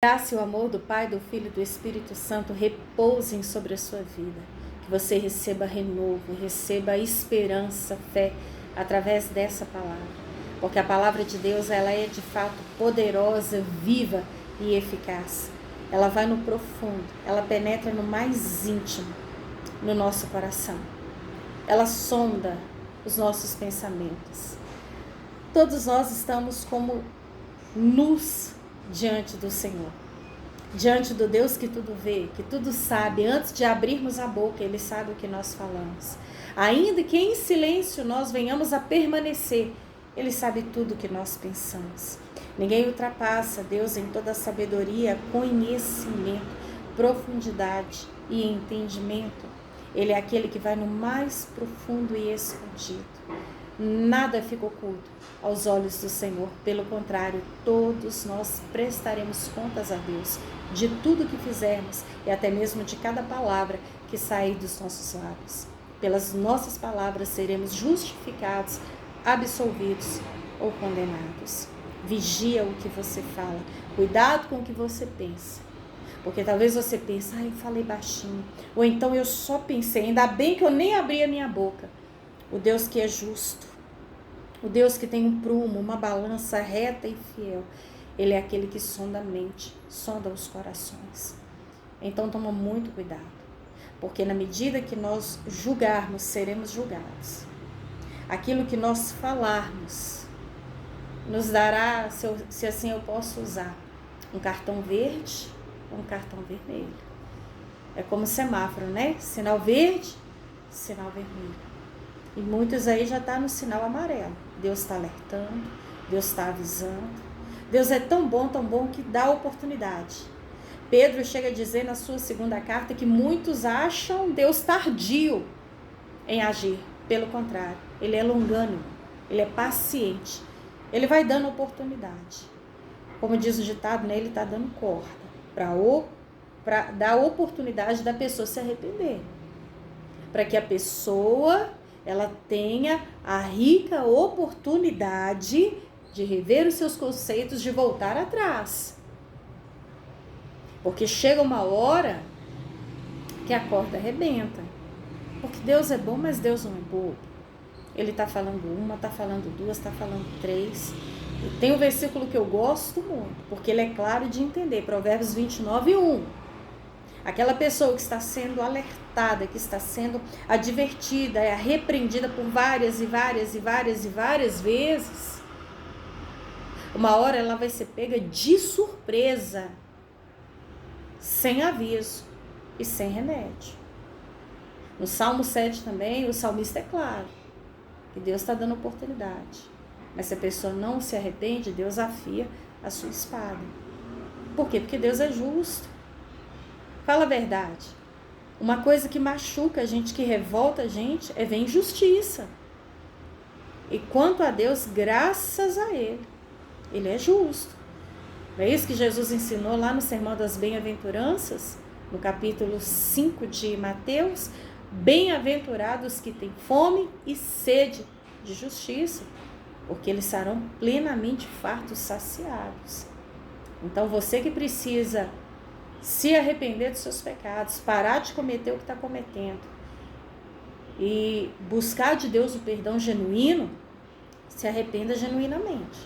Graça e o amor do Pai, do Filho e do Espírito Santo repousem sobre a sua vida. Que você receba renovo, receba esperança, fé, através dessa palavra. Porque a palavra de Deus, ela é de fato poderosa, viva e eficaz. Ela vai no profundo, ela penetra no mais íntimo, no nosso coração. Ela sonda os nossos pensamentos. Todos nós estamos como nus diante do Senhor, diante do Deus que tudo vê, que tudo sabe. Antes de abrirmos a boca, Ele sabe o que nós falamos. Ainda que em silêncio nós venhamos a permanecer, Ele sabe tudo o que nós pensamos. Ninguém ultrapassa Deus em toda a sabedoria, conhecimento, profundidade e entendimento. Ele é aquele que vai no mais profundo e escondido. Nada fica oculto aos olhos do Senhor. Pelo contrário, todos nós prestaremos contas a Deus de tudo que fizermos e até mesmo de cada palavra que sair dos nossos lábios. Pelas nossas palavras seremos justificados, absolvidos ou condenados. Vigia o que você fala. Cuidado com o que você pensa. Porque talvez você pense, eu falei baixinho. Ou então eu só pensei, ainda bem que eu nem abri a minha boca. O Deus que é justo, o Deus que tem um prumo, uma balança reta e fiel, Ele é aquele que sonda a mente, sonda os corações. Então toma muito cuidado, porque na medida que nós julgarmos, seremos julgados. Aquilo que nós falarmos nos dará, se assim eu posso usar, um cartão verde ou um cartão vermelho. É como semáforo, né? Sinal verde, sinal vermelho. E muitos aí já estão no sinal amarelo. Deus está alertando, Deus está avisando. Deus é tão bom que dá oportunidade. Pedro chega a dizer na sua segunda carta que muitos acham Deus tardio em agir. Pelo contrário, Ele é longânimo, Ele é paciente. Ele vai dando oportunidade. Como diz o ditado, né? Ele está dando corda para dar oportunidade da pessoa se arrepender. Para que a pessoa ela tenha a rica oportunidade de rever os seus conceitos, de voltar atrás. Porque chega uma hora que a corda arrebenta. Porque Deus é bom, mas Deus não é bobo. Ele está falando uma, está falando duas, está falando três. E tem um versículo que eu gosto muito, porque ele é claro de entender. Provérbios 29:1. Aquela pessoa que está sendo alertada, que está sendo advertida, é repreendida por várias vezes, uma hora ela vai ser pega de surpresa, sem aviso e sem remédio. No Salmo 7 também, o salmista é claro, que Deus está dando oportunidade. Mas se a pessoa não se arrepende, Deus afia a sua espada. Por quê? Porque Deus é justo. Fala a verdade. Uma coisa que machuca a gente, que revolta a gente, é ver injustiça. E quanto a Deus, graças a Ele. Ele é justo. Não é isso que Jesus ensinou lá no Sermão das Bem-aventuranças, no capítulo 5 de Mateus? Bem-aventurados que têm fome e sede de justiça, porque eles serão plenamente fartos, saciados. Então você que precisa se arrepender dos seus pecados, parar de cometer o que está cometendo e buscar de Deus o perdão genuíno, se arrependa genuinamente.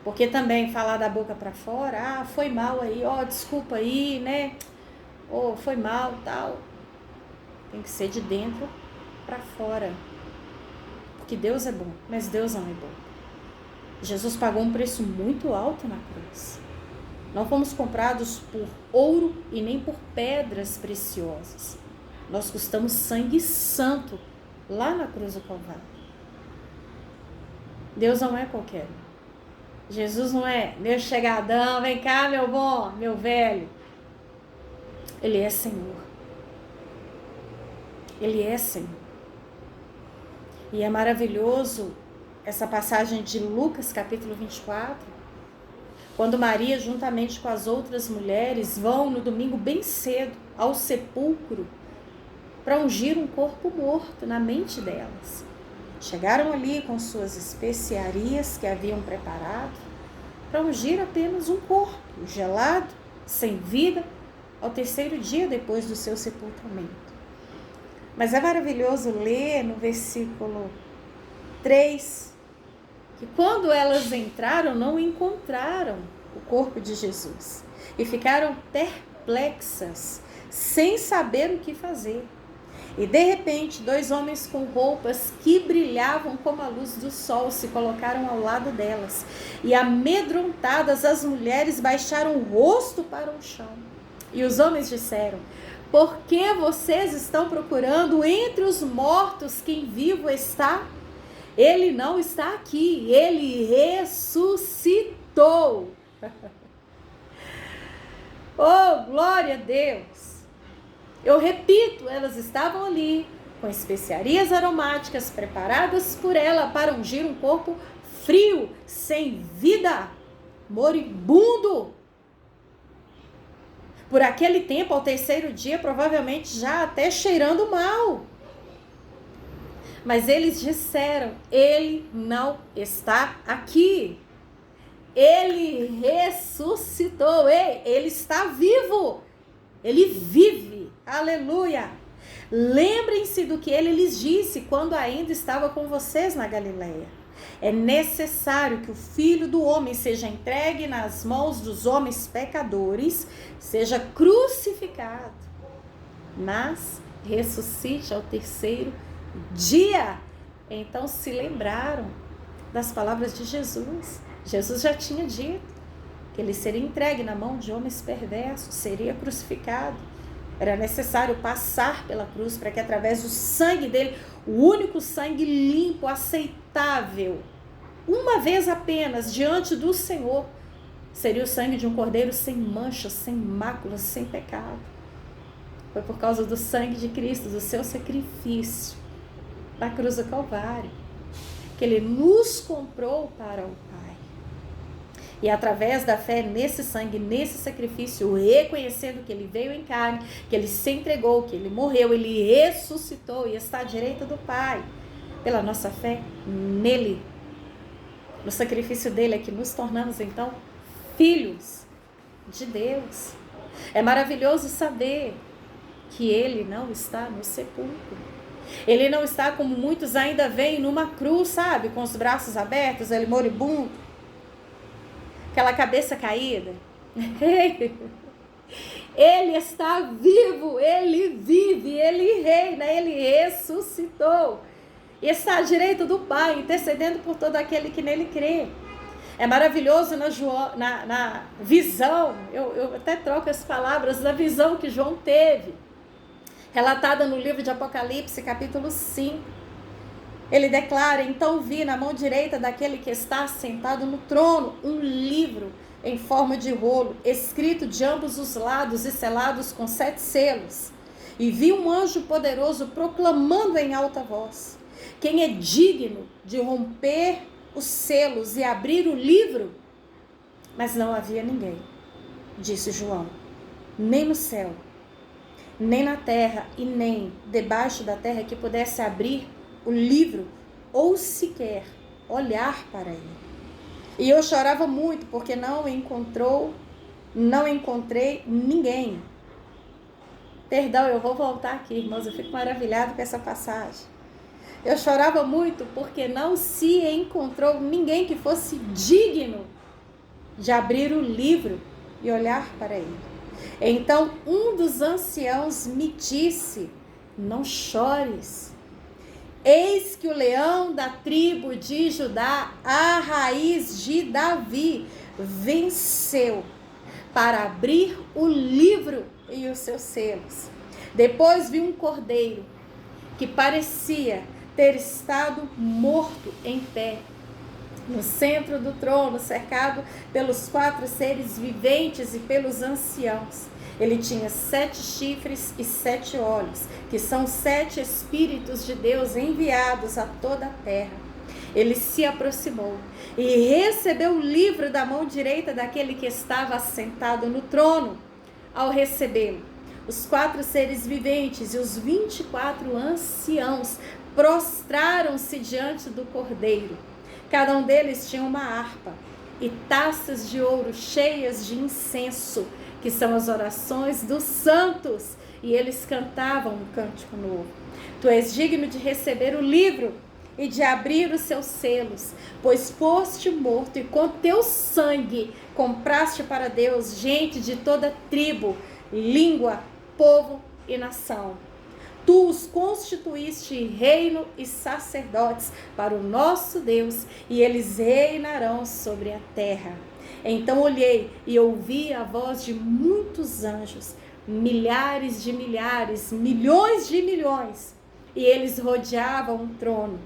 Porque também falar da boca para fora, foi mal aí, desculpa aí, né? Foi mal, tal. Tem que ser de dentro para fora. Porque Deus é bom, mas Deus não é bom. Jesus pagou um preço muito alto na cruz. Não fomos comprados por ouro e nem por pedras preciosas. Nós custamos sangue santo lá na cruz do Calvário. Deus não é qualquer um. Jesus não é meu chegadão, vem cá meu bom, meu velho. Ele é Senhor. Ele é Senhor. E é maravilhoso essa passagem de Lucas capítulo 24, quando Maria, juntamente com as outras mulheres, vão no domingo bem cedo ao sepulcro para ungir um corpo morto na mente delas. Chegaram ali com suas especiarias que haviam preparado para ungir apenas um corpo gelado sem vida, ao terceiro dia depois do seu sepultamento. Mas é maravilhoso ler no versículo 3, que quando elas entraram, não encontraram o corpo de Jesus. E ficaram perplexas, sem saber o que fazer. E de repente, 2 homens com roupas que brilhavam como a luz do sol se colocaram ao lado delas. E amedrontadas, as mulheres baixaram o rosto para o chão. E os homens disseram: por que vocês estão procurando entre os mortos quem vivo está? Ele não está aqui, ele ressuscitou. Oh, glória a Deus! Eu repito, elas estavam ali com especiarias aromáticas preparadas por ela para ungir um corpo frio, sem vida, moribundo. Por aquele tempo, ao terceiro dia, provavelmente já até cheirando mal. Mas eles disseram: ele não está aqui. Ele ressuscitou. Ele está vivo. Ele vive. Aleluia. Lembrem-se do que ele lhes disse quando ainda estava com vocês na Galileia. É necessário que o Filho do Homem seja entregue nas mãos dos homens pecadores, seja crucificado, mas ressuscite ao terceiro dia. Então se lembraram das palavras de Jesus. Jesus já tinha dito que ele seria entregue na mão de homens perversos, seria crucificado. Era necessário passar pela cruz para que através do sangue dele, o único sangue limpo, aceitável, uma vez apenas diante do Senhor, seria o sangue de um cordeiro sem manchas, sem máculas, sem pecado. Foi por causa do sangue de Cristo, do seu sacrifício na cruz do Calvário, que ele nos comprou para o Pai. E através da fé nesse sangue, nesse sacrifício, reconhecendo que ele veio em carne, que ele se entregou, que ele morreu, ele ressuscitou e está à direita do Pai. Pela nossa fé nele, no sacrifício dele, é que nos tornamos então filhos de Deus. É maravilhoso saber que ele não está no sepulcro. Ele não está como muitos ainda veem numa cruz, sabe? Com os braços abertos, ele moribundo. Aquela cabeça caída. Ele está vivo, ele vive, ele reina, ele ressuscitou. E está à direita do Pai, intercedendo por todo aquele que nele crê. É maravilhoso na visão, eu até troco as palavras, da visão que João teve, relatada no livro de Apocalipse, capítulo 5. Ele declara: então vi na mão direita daquele que está sentado no trono um livro em forma de rolo, escrito de ambos os lados e selados com 7 selos. E vi um anjo poderoso proclamando em alta voz: quem é digno de romper os selos e abrir o livro? Mas não havia ninguém, disse João, nem no céu, nem na terra e nem debaixo da terra, que pudesse abrir o livro ou sequer olhar para ele. E eu chorava muito porque não encontrei ninguém. Perdão, eu vou voltar aqui, irmãos, eu fico maravilhado com essa passagem. Eu chorava muito porque não se encontrou ninguém que fosse digno de abrir o livro e olhar para ele. Então um dos anciãos me disse: não chores. Eis que o leão da tribo de Judá, a raiz de Davi, venceu para abrir o livro e os seus selos. Depois vi um cordeiro que parecia ter estado morto em pé, no centro do trono, cercado pelos 4 seres viventes e pelos anciãos. Ele tinha 7 chifres e 7 olhos, que são 7 Espíritos de Deus enviados a toda a terra. Ele se aproximou e recebeu o livro da mão direita daquele que estava assentado no trono. Ao recebê-lo, os 4 seres viventes e os 24 anciãos prostraram-se diante do cordeiro. Cada um deles tinha uma harpa e taças de ouro cheias de incenso, que são as orações dos santos, e eles cantavam um cântico novo. Tu és digno de receber o livro e de abrir os seus selos, pois foste morto e com teu sangue compraste para Deus gente de toda tribo, língua, povo e nação. Tu os constituíste reino e sacerdotes para o nosso Deus, e eles reinarão sobre a terra. Então olhei e ouvi a voz de muitos anjos, milhares de milhares, milhões de milhões, e eles rodeavam o trono,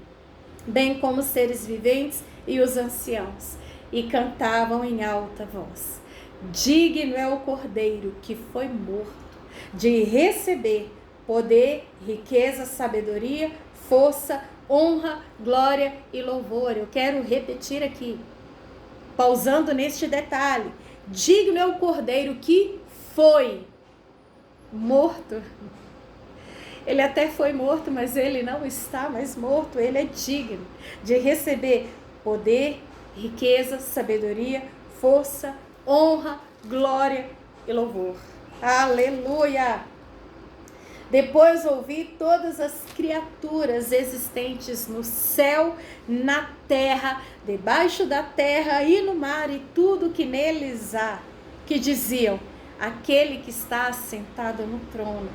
bem como os seres viventes e os anciãos, e cantavam em alta voz: digno é o Cordeiro que foi morto de receber poder, riqueza, sabedoria, força, honra, glória e louvor. Eu quero repetir aqui, pausando neste detalhe: digno é o Cordeiro que foi morto. Ele até foi morto, mas ele não está mais morto. Ele é digno de receber poder, riqueza, sabedoria, força, honra, glória e louvor. Aleluia! Depois ouvi todas as criaturas existentes no céu, na terra, debaixo da terra e no mar, e tudo que neles há, que diziam: aquele que está assentado no trono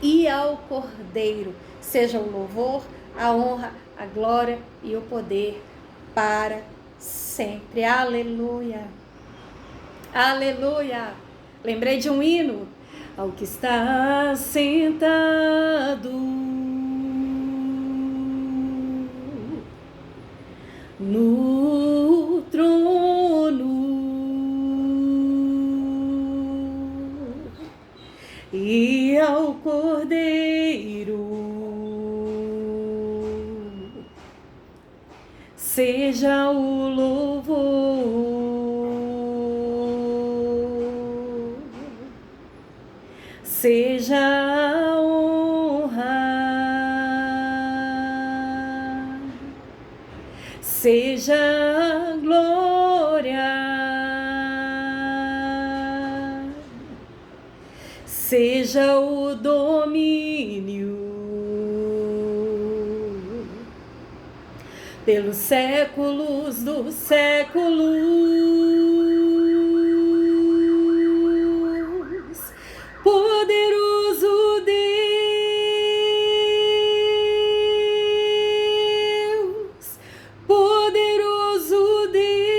e ao Cordeiro seja o louvor, a honra, a glória e o poder para sempre. Aleluia! Aleluia! Lembrei de um hino: ao que está sentado no trono e ao Cordeiro seja o louvor, seja a honra, seja a glória, seja o domínio pelos séculos dos séculos. Poderoso Deus, poderoso Deus,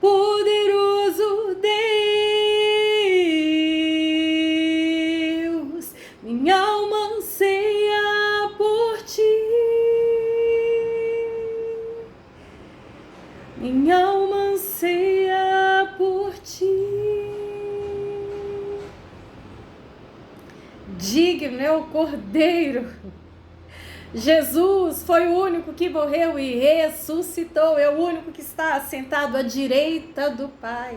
poderoso Deus, minha alma anseia por ti, minha alma anseia por ti. Digno é o Cordeiro. Jesus foi o único que morreu e ressuscitou, é o único que está assentado à direita do Pai,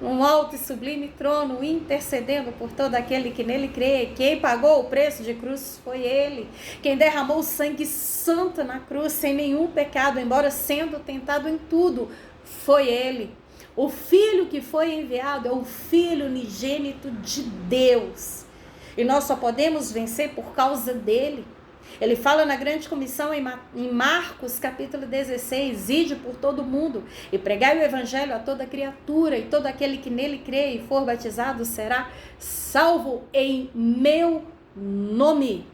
num alto e sublime trono, intercedendo por todo aquele que nele crê. Quem pagou o preço de cruz foi Ele. Quem derramou o sangue santo na cruz, sem nenhum pecado, embora sendo tentado em tudo, foi Ele. O Filho que foi enviado é o Filho unigênito de Deus. E nós só podemos vencer por causa dele. Ele fala na grande comissão em Marcos capítulo 16, ide por todo mundo e pregai o evangelho a toda criatura, e todo aquele que nele crê e for batizado será salvo em meu nome.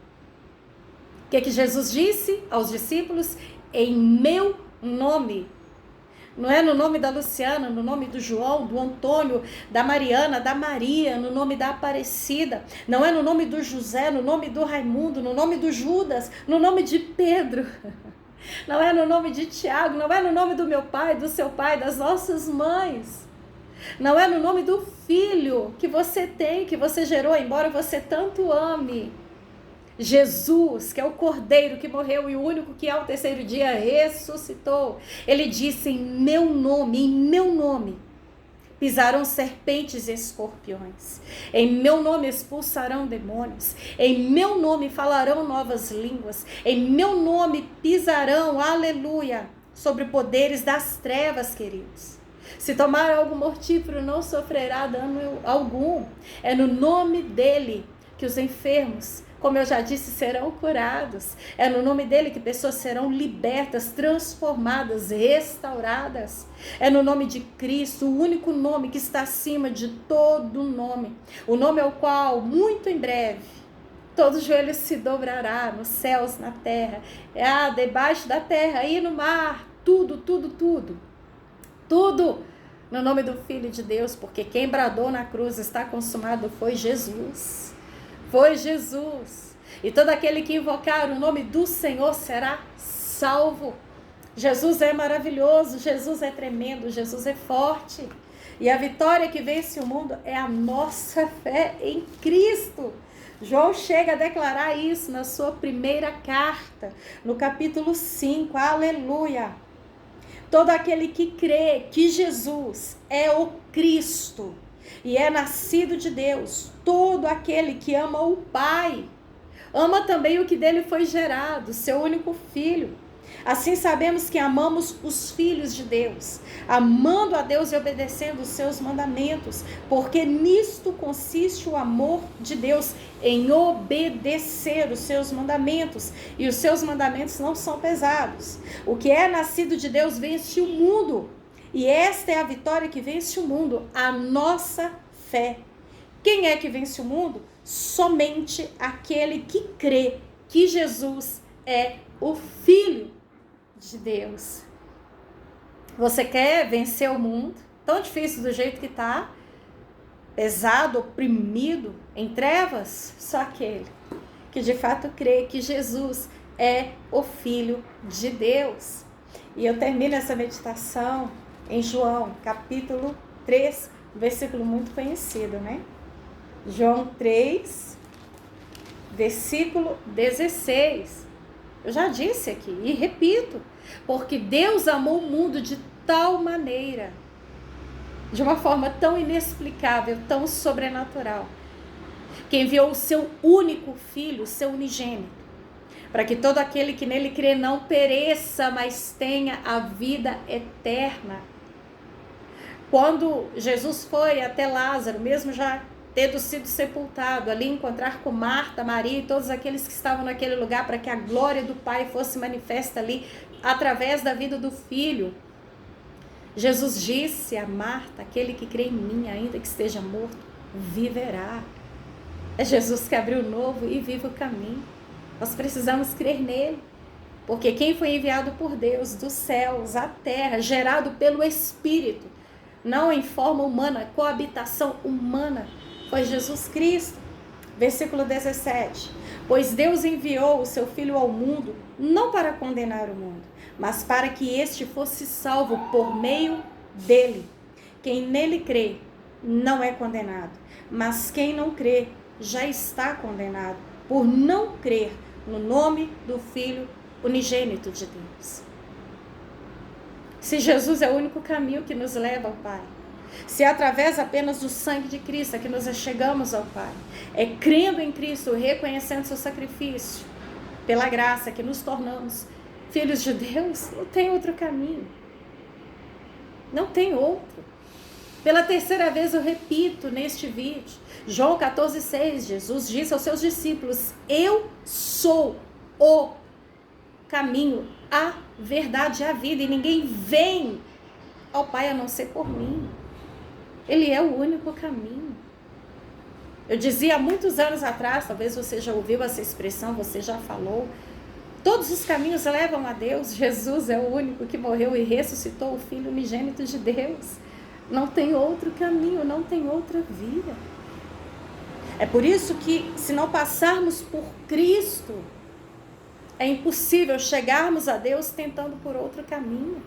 O que Jesus disse aos discípulos? Em meu nome. Não é no nome da Luciana, no nome do João, do Antônio, da Mariana, da Maria, no nome da Aparecida. Não é no nome do José, no nome do Raimundo, no nome do Judas, no nome de Pedro. Não é no nome de Tiago, não é no nome do meu pai, do seu pai, das nossas mães. Não é no nome do filho que você tem, que você gerou, embora você tanto ame. Jesus, que é o Cordeiro que morreu e o único que ao terceiro dia ressuscitou. Ele disse: em meu nome, pisarão serpentes e escorpiões. Em meu nome expulsarão demônios. Em meu nome falarão novas línguas. Em meu nome pisarão, aleluia, sobre poderes das trevas, queridos. Se tomar algo mortífero, não sofrerá dano algum. É no nome dele que os enfermos, como eu já disse, serão curados. É no nome dele que pessoas serão libertas, transformadas, restauradas. É no nome de Cristo, o único nome que está acima de todo nome. O nome ao qual, muito em breve, todo joelho se dobrará, nos céus, na terra, debaixo da terra e no mar. Tudo, tudo, tudo. Tudo no nome do Filho de Deus, porque quem bradou na cruz está consumado foi Jesus. Foi Jesus. E todo aquele que invocar o nome do Senhor será salvo. Jesus é maravilhoso, Jesus é tremendo, Jesus é forte. E a vitória que vence o mundo é a nossa fé em Cristo. João chega a declarar isso na sua primeira carta, no capítulo 5. Aleluia! Todo aquele que crê que Jesus é o Cristo e é nascido de Deus, todo aquele que ama o Pai, ama também o que dele foi gerado, seu único filho. Assim sabemos que amamos os filhos de Deus, amando a Deus e obedecendo os seus mandamentos, porque nisto consiste o amor de Deus, em obedecer os seus mandamentos, e os seus mandamentos não são pesados. O que é nascido de Deus vence o mundo, e esta é a vitória que vence o mundo, a nossa fé. Quem é que vence o mundo? Somente aquele que crê que Jesus é o Filho de Deus. Você quer vencer o mundo? Tão difícil do jeito que está, pesado, oprimido, em trevas? Só aquele que de fato crê que Jesus é o Filho de Deus. E eu termino essa meditação em João, capítulo 3, versículo muito conhecido, né? João 3, versículo 16. Eu já disse aqui e repito, porque Deus amou o mundo de tal maneira, de uma forma tão inexplicável, tão sobrenatural, que enviou o seu único filho, o seu unigênito, para que todo aquele que nele crê não pereça, mas tenha a vida eterna. Quando Jesus foi até Lázaro, mesmo já tendo sido sepultado, ali encontrar com Marta, Maria e todos aqueles que estavam naquele lugar, para que a glória do Pai fosse manifesta ali, através da vida do Filho, Jesus disse a Marta: aquele que crê em mim, ainda que esteja morto, viverá. É Jesus que abriu o novo e vive o caminho. Nós precisamos crer nele, porque quem foi enviado por Deus dos céus à terra, gerado pelo Espírito, não em forma humana, coabitação humana, foi Jesus Cristo. Versículo 17. Pois Deus enviou o seu Filho ao mundo, não para condenar o mundo, mas para que este fosse salvo por meio dele. Quem nele crê não é condenado, mas quem não crê já está condenado, por não crer no nome do Filho unigênito de Deus. Se Jesus é o único caminho que nos leva ao Pai, se é através apenas do sangue de Cristo que nos chegamos ao Pai, é crendo em Cristo, reconhecendo seu sacrifício, pela graça que nos tornamos filhos de Deus, não tem outro caminho. Não tem outro. Pela terceira vez eu repito neste vídeo, João 14,6, Jesus disse aos seus discípulos: eu sou o caminho, a verdade e a vida, e ninguém vem ao Pai a não ser por mim. Ele é o único caminho. Eu dizia há muitos anos atrás, talvez você já ouviu essa expressão, você já falou, todos os caminhos levam a Deus. Jesus é o único que morreu e ressuscitou, o Filho unigênito de Deus. Não tem outro caminho, não tem outra vida. É por isso que, se não passarmos por Cristo, é impossível chegarmos a Deus tentando por outro caminho.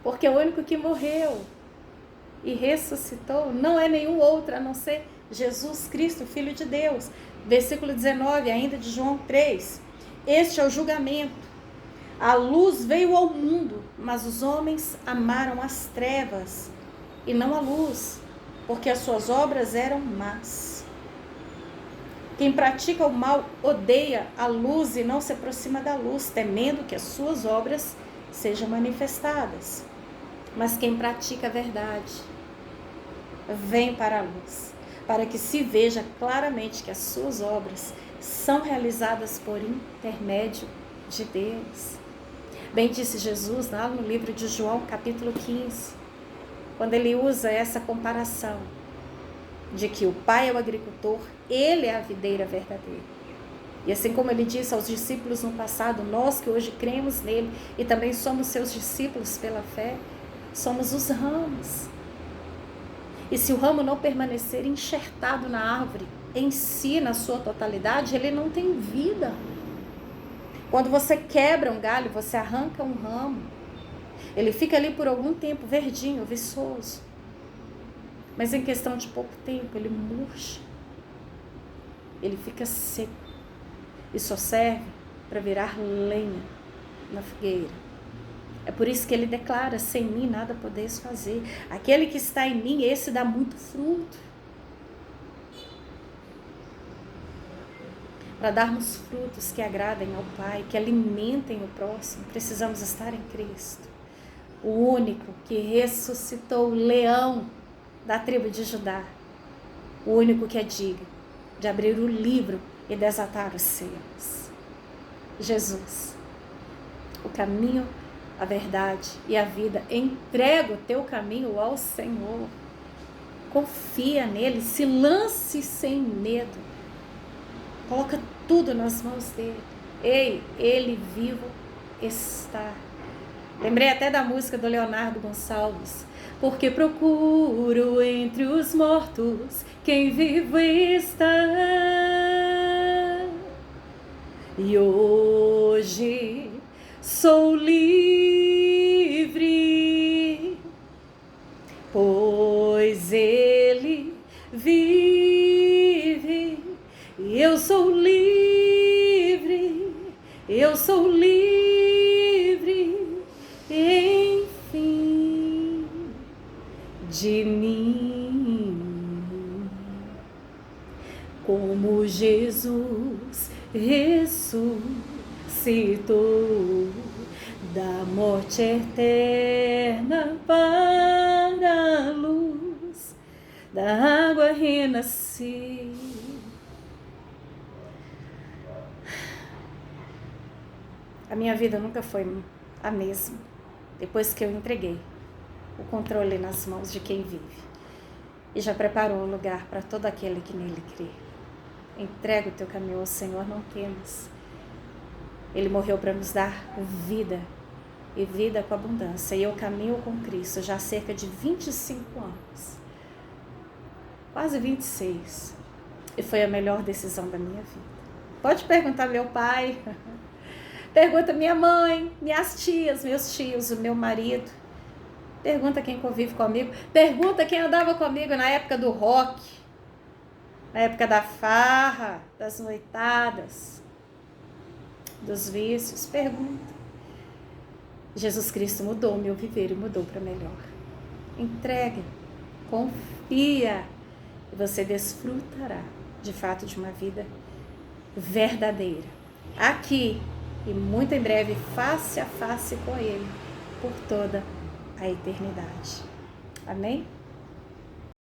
Porque é o único que morreu e ressuscitou, não é nenhum outro a não ser Jesus Cristo, Filho de Deus. Versículo 19, ainda de João 3. Este é o julgamento. A luz veio ao mundo, mas os homens amaram as trevas e não a luz, porque as suas obras eram más. Quem pratica o mal odeia a luz e não se aproxima da luz, temendo que as suas obras sejam manifestadas. Mas quem pratica a verdade vem para a luz, para que se veja claramente que as suas obras são realizadas por intermédio de Deus. Bem disse Jesus lá no livro de João, capítulo 15, quando ele usa essa comparação de que o Pai é o agricultor, ele é a videira verdadeira. E assim como ele disse aos discípulos no passado, nós que hoje cremos nele e também somos seus discípulos pela fé, somos os ramos. E se o ramo não permanecer enxertado na árvore, em si, na sua totalidade, ele não tem vida. Quando você quebra um galho, você arranca um ramo, ele fica ali por algum tempo verdinho, viçoso. Mas em questão de pouco tempo, ele murcha. Ele fica seco. E só serve para virar lenha na fogueira. É por isso que ele declara, sem mim nada podeis fazer. Aquele que está em mim, esse dá muito fruto. Para darmos frutos que agradem ao Pai, que alimentem o próximo, precisamos estar em Cristo. O único que ressuscitou o leão da tribo de Judá. O único que é digno de abrir o livro e desatar os selos. Jesus, o caminho, a verdade e a vida. Entrega o teu caminho ao Senhor. Confia nele, se lance sem medo. Coloca tudo nas mãos dele. Ei, ele vivo está. Lembrei até da música do Leonardo Gonçalves. Porque procuro entre os mortos quem vivo está. E hoje sou livre, pois ele vive. E eu sou livre, eu sou livre, enfim, de mim. Como Jesus ressuscitou da morte eterna para a luz, da água renasci. A minha vida nunca foi a mesma depois que eu entreguei o controle nas mãos de quem vive e já preparou um lugar para todo aquele que nele crê. Entrega o teu caminho ao Senhor, não temas. Ele morreu para nos dar vida e vida com abundância. E eu caminho com Cristo já há cerca de 25 anos, quase 26, e foi a melhor decisão da minha vida. Pode perguntar meu pai, pergunta minha mãe, minhas tias, meus tios, o meu marido. Pergunta quem convive comigo. Pergunta quem andava comigo na época do rock, na época da farra, das noitadas, dos vícios. Pergunta. Jesus Cristo mudou o meu viver e mudou para melhor. Entrega, confia e você desfrutará de fato de uma vida verdadeira. Aqui e muito em breve, face a face com Ele, por toda a eternidade. Amém?